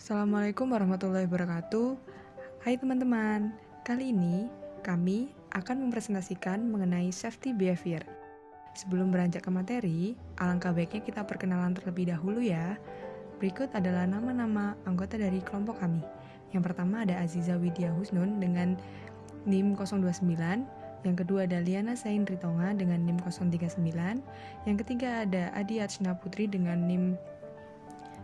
Assalamualaikum warahmatullahi wabarakatuh. Hai teman-teman, kali ini kami akan mempresentasikan mengenai safety behavior. Sebelum beranjak ke materi, alangkah baiknya kita perkenalan terlebih dahulu ya. Berikut adalah nama-nama anggota dari kelompok kami. Yang pertama ada Aziza Widya Husnun dengan NIM 029, yang kedua ada Liana Sain Ritonga dengan NIM 039, yang ketiga ada Adi Atsna Putri dengan NIM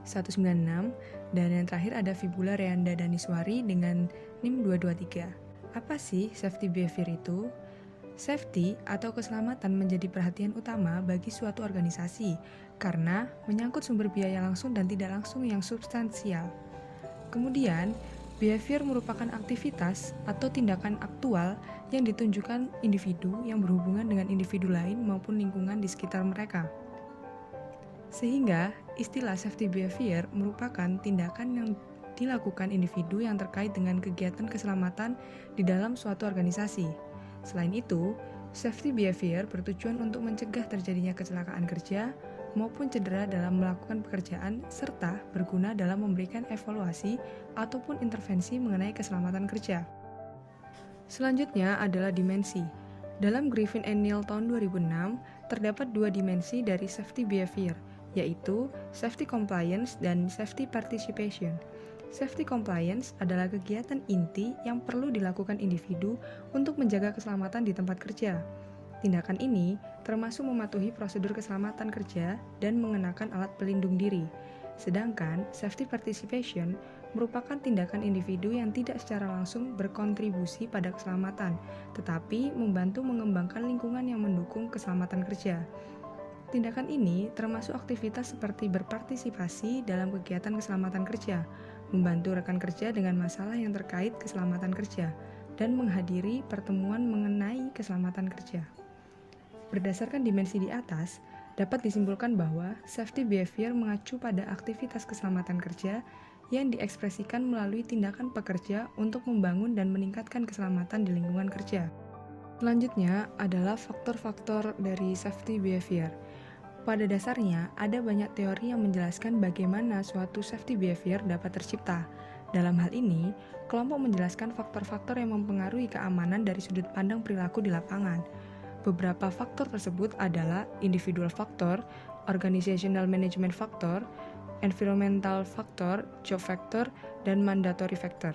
196, dan yang terakhir ada Fibula Reanda Daniswari dengan NIM 223. Apa sih safety behavior itu? Safety atau keselamatan menjadi perhatian utama bagi suatu organisasi karena menyangkut sumber biaya langsung dan tidak langsung yang substansial. Kemudian, behavior merupakan aktivitas atau tindakan aktual yang ditunjukkan individu yang berhubungan dengan individu lain maupun lingkungan di sekitar mereka. Sehingga, istilah safety behavior merupakan tindakan yang dilakukan individu yang terkait dengan kegiatan keselamatan di dalam suatu organisasi. Selain itu, safety behavior bertujuan untuk mencegah terjadinya kecelakaan kerja maupun cedera dalam melakukan pekerjaan serta berguna dalam memberikan evaluasi ataupun intervensi mengenai keselamatan kerja. Selanjutnya adalah dimensi. Dalam Griffin and Neal tahun 2006, terdapat dua dimensi dari safety behavior, yaitu safety compliance dan safety participation. Safety compliance adalah kegiatan inti yang perlu dilakukan individu untuk menjaga keselamatan di tempat kerja. Tindakan ini termasuk mematuhi prosedur keselamatan kerja dan mengenakan alat pelindung diri. Sedangkan safety participation merupakan tindakan individu yang tidak secara langsung berkontribusi pada keselamatan, tetapi membantu mengembangkan lingkungan yang mendukung keselamatan kerja. Tindakan ini termasuk aktivitas seperti berpartisipasi dalam kegiatan keselamatan kerja, membantu rekan kerja dengan masalah yang terkait keselamatan kerja, dan menghadiri pertemuan mengenai keselamatan kerja. Berdasarkan dimensi di atas, dapat disimpulkan bahwa safety behavior mengacu pada aktivitas keselamatan kerja yang diekspresikan melalui tindakan pekerja untuk membangun dan meningkatkan keselamatan di lingkungan kerja. Selanjutnya adalah faktor-faktor dari safety behavior. Pada dasarnya, ada banyak teori yang menjelaskan bagaimana suatu safety behavior dapat tercipta. Dalam hal ini, kelompok menjelaskan faktor-faktor yang mempengaruhi keamanan dari sudut pandang perilaku di lapangan. Beberapa faktor tersebut adalah individual factor, organizational management factor, environmental factor, job factor, dan mandatory factor.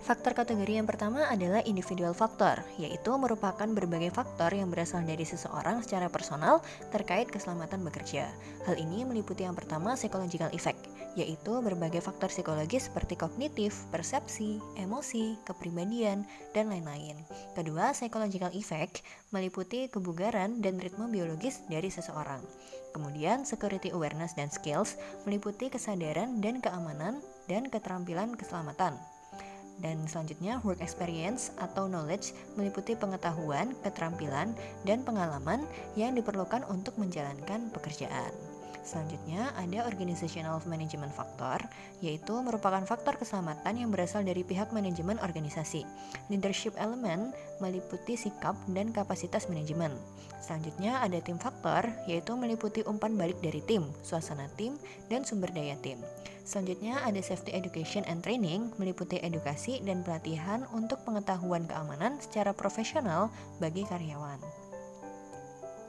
Faktor kategori yang pertama adalah individual factor, yaitu merupakan berbagai faktor yang berasal dari seseorang secara personal terkait keselamatan bekerja. Hal ini meliputi yang pertama psychological effect, yaitu berbagai faktor psikologis seperti kognitif, persepsi, emosi, kepribadian, dan lain-lain. Kedua, psychological effect meliputi kebugaran dan ritme biologis dari seseorang. Kemudian, security awareness dan skills meliputi kesadaran dan keamanan dan keterampilan keselamatan. Dan selanjutnya, work experience atau knowledge meliputi pengetahuan, keterampilan, dan pengalaman yang diperlukan untuk menjalankan pekerjaan. Selanjutnya, ada organizational management factor, yaitu merupakan faktor keselamatan yang berasal dari pihak manajemen organisasi. Leadership element meliputi sikap dan kapasitas manajemen. Selanjutnya, ada team factor, yaitu meliputi umpan balik dari tim, suasana tim, dan sumber daya tim. Selanjutnya ada safety education and training, meliputi edukasi dan pelatihan untuk pengetahuan keamanan secara profesional bagi karyawan.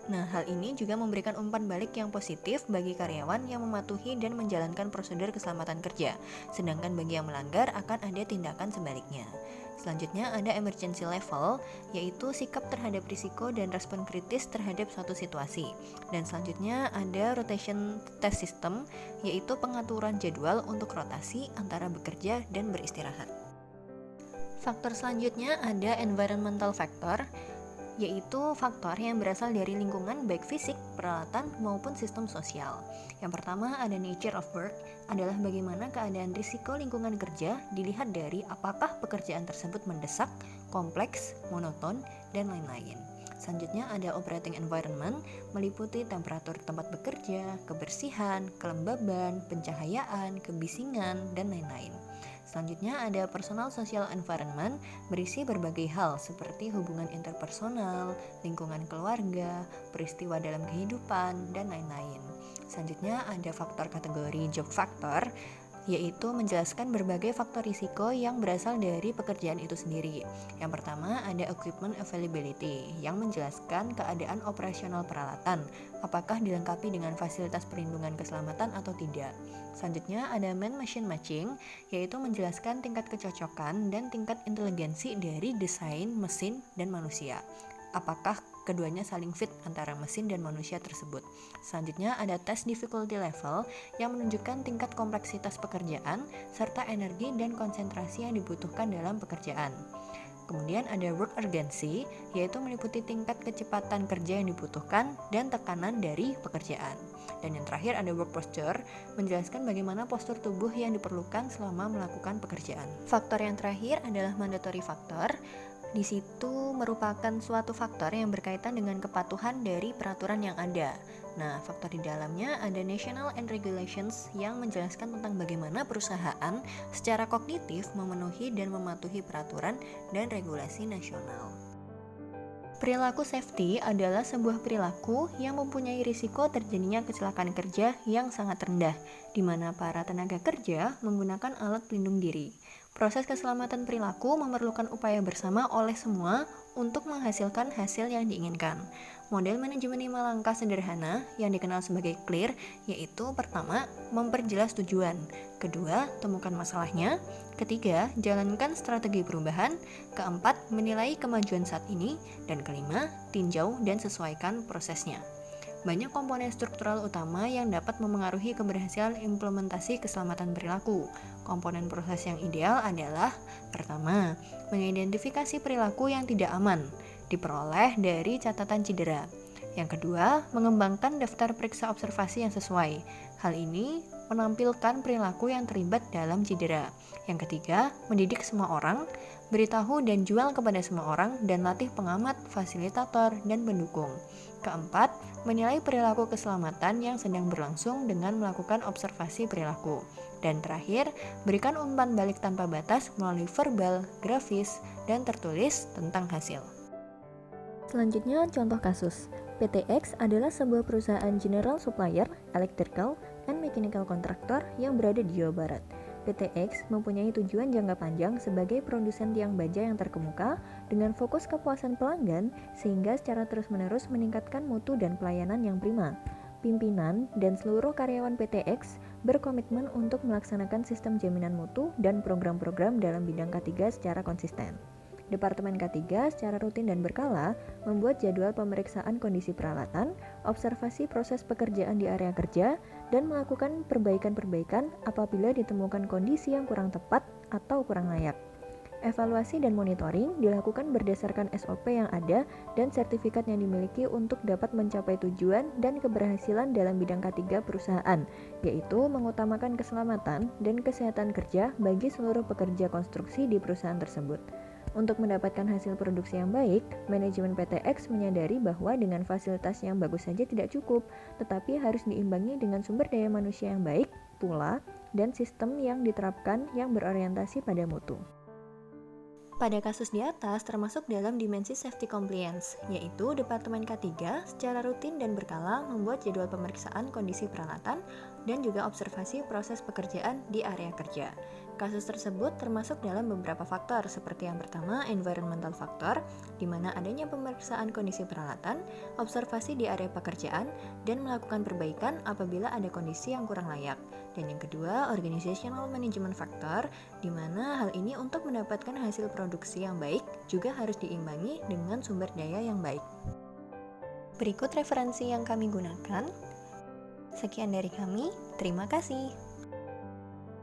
Nah, hal ini juga memberikan umpan balik yang positif bagi karyawan yang mematuhi dan menjalankan prosedur keselamatan kerja, sedangkan bagi yang melanggar akan ada tindakan sebaliknya. Selanjutnya ada emergency level, yaitu sikap terhadap risiko dan respon kritis terhadap suatu situasi. Dan selanjutnya ada rotation test system, yaitu pengaturan jadwal untuk rotasi antara bekerja dan beristirahat. Faktor selanjutnya ada environmental factor, yaitu faktor yang berasal dari lingkungan baik fisik, peralatan, maupun sistem sosial. Yang pertama ada nature of work, adalah bagaimana keadaan risiko lingkungan kerja dilihat dari apakah pekerjaan tersebut mendesak, kompleks, monoton, dan lain-lain. Selanjutnya ada operating environment, meliputi temperatur tempat bekerja, kebersihan, kelembaban, pencahayaan, kebisingan, dan lain-lain. Selanjutnya ada personal social environment, berisi berbagai hal seperti hubungan interpersonal, lingkungan keluarga, peristiwa dalam kehidupan, dan lain-lain. Selanjutnya ada faktor kategori job factor, yaitu menjelaskan berbagai faktor risiko yang berasal dari pekerjaan itu sendiri. Yang pertama ada equipment availability, yang menjelaskan keadaan operasional peralatan, apakah dilengkapi dengan fasilitas perlindungan keselamatan atau tidak. Selanjutnya ada man-machine matching, yaitu menjelaskan tingkat kecocokan dan tingkat inteligensi dari desain, mesin, dan manusia. Apakah keduanya saling fit antara mesin dan manusia tersebut. Selanjutnya ada test difficulty level yang menunjukkan tingkat kompleksitas pekerjaan serta energi dan konsentrasi yang dibutuhkan dalam pekerjaan. Kemudian ada work urgency, yaitu meliputi tingkat kecepatan kerja yang dibutuhkan dan tekanan dari pekerjaan. Dan yang terakhir ada work posture, menjelaskan bagaimana postur tubuh yang diperlukan selama melakukan pekerjaan. Faktor yang terakhir adalah mandatory factor. Di situ merupakan suatu faktor yang berkaitan dengan kepatuhan dari peraturan yang ada. Nah, faktor di dalamnya ada national and regulations yang menjelaskan tentang bagaimana perusahaan secara kognitif memenuhi dan mematuhi peraturan dan regulasi nasional. Perilaku safety adalah sebuah perilaku yang mempunyai risiko terjadinya kecelakaan kerja yang sangat rendah, di mana para tenaga kerja menggunakan alat pelindung diri. Proses keselamatan perilaku memerlukan upaya bersama oleh semua untuk menghasilkan hasil yang diinginkan. Model manajemen 5 langkah sederhana yang dikenal sebagai CLEAR, yaitu pertama, memperjelas tujuan. Kedua, temukan masalahnya. Ketiga, jalankan strategi perubahan. Keempat, menilai kemajuan saat ini. Dan kelima, tinjau dan sesuaikan prosesnya. Banyak komponen struktural utama yang dapat memengaruhi keberhasilan implementasi keselamatan perilaku. Komponen proses yang ideal adalah: pertama, mengidentifikasi perilaku yang tidak aman, diperoleh dari catatan cedera. Yang kedua, mengembangkan daftar periksa observasi yang sesuai. Hal ini menampilkan perilaku yang terlibat dalam cedera. Yang ketiga, mendidik semua orang, beritahu dan jual kepada semua orang, dan latih pengamat, fasilitator, dan pendukung. Keempat, menilai perilaku keselamatan yang sedang berlangsung dengan melakukan observasi perilaku. Dan terakhir, berikan umpan balik tanpa batas melalui verbal, grafis, dan tertulis tentang hasil. Selanjutnya, contoh kasus. PTX adalah sebuah perusahaan general supplier, electrical, and mechanical contractor yang berada di Jawa Barat. PTX mempunyai tujuan jangka panjang sebagai produsen tiang baja yang terkemuka dengan fokus kepuasan pelanggan sehingga secara terus-menerus meningkatkan mutu dan pelayanan yang prima. Pimpinan dan seluruh karyawan PTX berkomitmen untuk melaksanakan sistem jaminan mutu dan program-program dalam bidang K3 secara konsisten. Departemen K3 secara rutin dan berkala membuat jadwal pemeriksaan kondisi peralatan, observasi proses pekerjaan di area kerja, dan melakukan perbaikan-perbaikan apabila ditemukan kondisi yang kurang tepat atau kurang layak. Evaluasi dan monitoring dilakukan berdasarkan SOP yang ada dan sertifikat yang dimiliki untuk dapat mencapai tujuan dan keberhasilan dalam bidang K3 perusahaan, yaitu mengutamakan keselamatan dan kesehatan kerja bagi seluruh pekerja konstruksi di perusahaan tersebut. Untuk mendapatkan hasil produksi yang baik, manajemen PTX menyadari bahwa dengan fasilitas yang bagus saja tidak cukup, tetapi harus diimbangi dengan sumber daya manusia yang baik pula dan sistem yang diterapkan yang berorientasi pada mutu. Pada kasus di atas termasuk dalam dimensi safety compliance, yaitu Departemen K3 secara rutin dan berkala membuat jadwal pemeriksaan kondisi peralatan dan juga observasi proses pekerjaan di area kerja. Kasus tersebut termasuk dalam beberapa faktor, seperti yang pertama, environmental factor, di mana adanya pemeriksaan kondisi peralatan, observasi di area pekerjaan, dan melakukan perbaikan apabila ada kondisi yang kurang layak. Dan yang kedua, organizational management factor, di mana hal ini untuk mendapatkan hasil produksi yang baik juga harus diimbangi dengan sumber daya yang baik. Berikut referensi yang kami gunakan. Sekian dari kami, terima kasih.